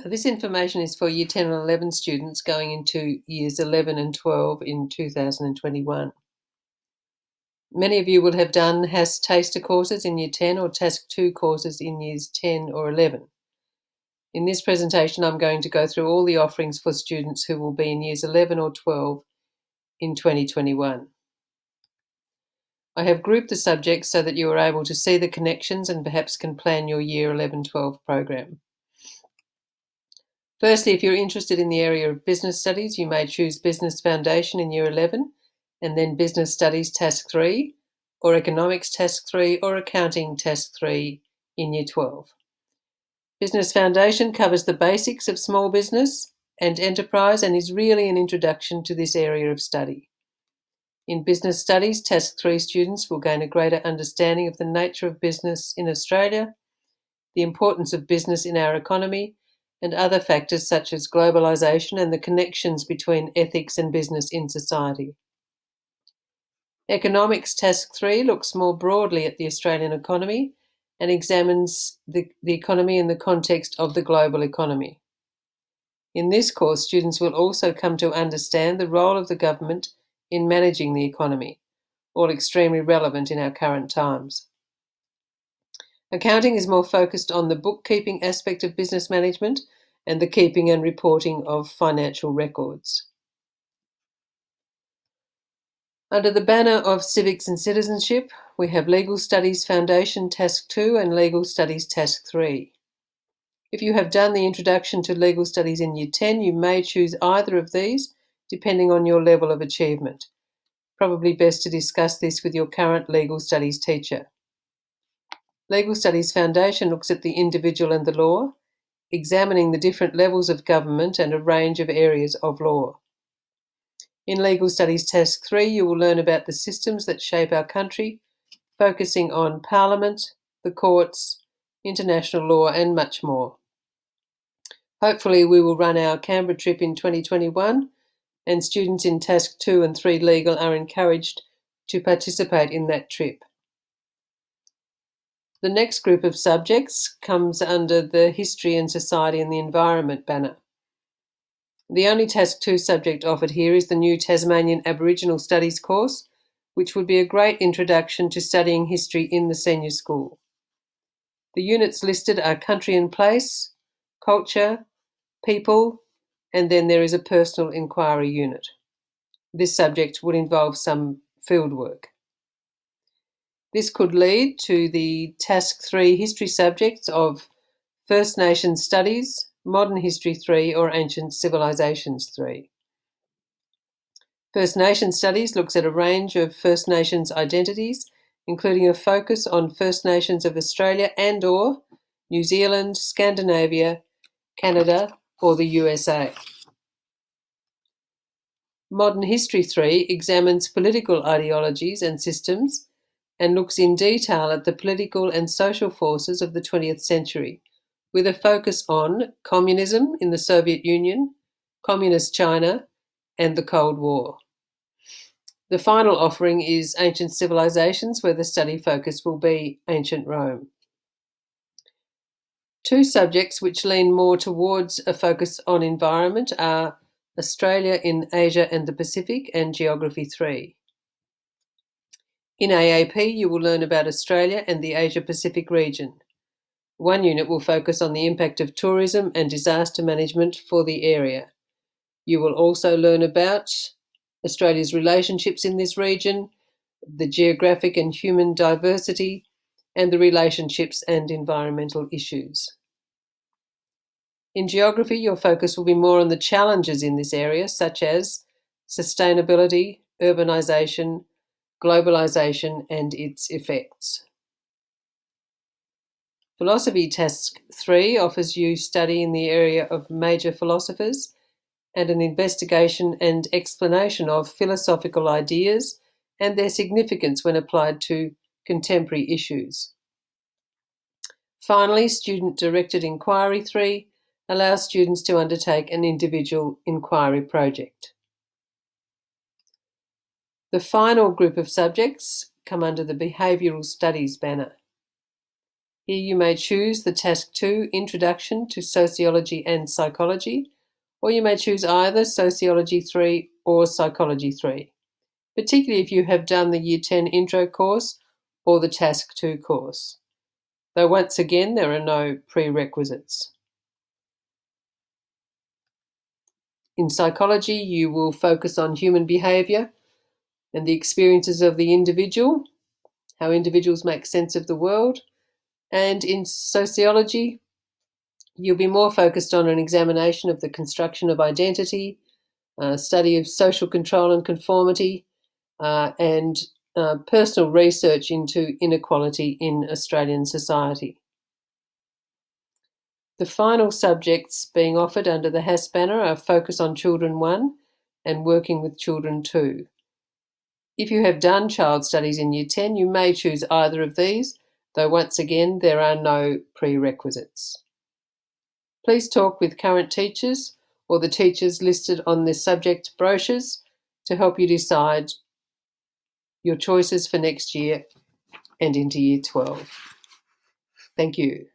This information is for Year 10 and 11 students going into Years 11 and 12 in 2021. Many of you will have done HASS taster courses in Year 10 or Task 2 courses in Years 10 or 11. In this presentation, I'm going to go through all the offerings for students who will be in Years 11 or 12 in 2021. I have grouped the subjects so that you are able to see the connections and perhaps can plan your Year 11-12 program. Firstly, if you're interested in the area of business studies, you may choose Business Foundation in Year 11 and then Business Studies Task 3, or Economics Task 3, or Accounting Task 3 in Year 12. Business Foundation covers the basics of small business and enterprise and is really an introduction to this area of study. In Business Studies, Task 3 students will gain a greater understanding of the nature of business in Australia, the importance of business in our economy, and other factors such as globalisation and the connections between ethics and business in society. Economics Task 3 looks more broadly at the Australian economy and examines the economy in the context of the global economy. In this course, students will also come to understand the role of the government in managing the economy, all extremely relevant in our current times. Accounting is more focused on the bookkeeping aspect of business management and the keeping and reporting of financial records. Under the banner of Civics and Citizenship, we have Legal Studies Foundation Task 2 and Legal Studies Task 3. If you have done the Introduction to Legal Studies in Year 10, you may choose either of these, depending on your level of achievement. Probably best to discuss this with your current legal studies teacher. Legal Studies Foundation looks at the individual and the law, examining the different levels of government and a range of areas of law. In Legal Studies Task 3, you will learn about the systems that shape our country, focusing on Parliament, the courts, international law, and much more. Hopefully, we will run our Canberra trip in 2021, and students in Task 2 and 3 Legal are encouraged to participate in that trip. The next group of subjects comes under the History and Society and the Environment banner. The only Task 2 subject offered here is the new Tasmanian Aboriginal Studies course, which would be a great introduction to studying history in the senior school. The units listed are country and place, culture, people, and then there is a personal inquiry unit. This subject would involve some fieldwork. This could lead to the Task 3 history subjects of First Nations Studies, Modern History 3, or Ancient Civilizations 3. First Nations Studies looks at a range of First Nations identities, including a focus on First Nations of Australia and/or New Zealand, Scandinavia, Canada, or the USA. Modern History 3 examines political ideologies and systems and looks in detail at the political and social forces of the 20th century, with a focus on communism in the Soviet Union, Communist China, and the Cold War. The final offering is Ancient Civilizations, where the study focus will be Ancient Rome. Two subjects which lean more towards a focus on environment are Australia in Asia and the Pacific and Geography 3. In AAP, you will learn about Australia and the Asia-Pacific region. One unit will focus on the impact of tourism and disaster management for the area. You will also learn about Australia's relationships in this region, the geographic and human diversity, and the relationships and environmental issues. In geography, your focus will be more on the challenges in this area, such as sustainability, urbanisation, globalisation, and its effects. Philosophy Task 3 offers you study in the area of major philosophers and an investigation and explanation of philosophical ideas and their significance when applied to contemporary issues. Finally, Student-Directed Inquiry 3 allows students to undertake an individual inquiry project. The final group of subjects come under the Behavioural Studies banner. Here you may choose the Task 2 Introduction to Sociology and Psychology, or you may choose either Sociology 3 or Psychology 3, particularly if you have done the Year 10 Intro course or the Task 2 course. Though once again, there are no prerequisites. In psychology, you will focus on human behaviour and the experiences of the individual, how individuals make sense of the world. And in sociology, you'll be more focused on an examination of the construction of identity, study of social control and conformity, and personal research into inequality in Australian society. The final subjects being offered under the HASS banner are Focus on Children 1 and Working with Children 2. If you have done child studies in Year 10, you may choose either of these, though once again there are no prerequisites. Please talk with current teachers or the teachers listed on the subject brochures to help you decide your choices for next year and into Year 12. Thank you.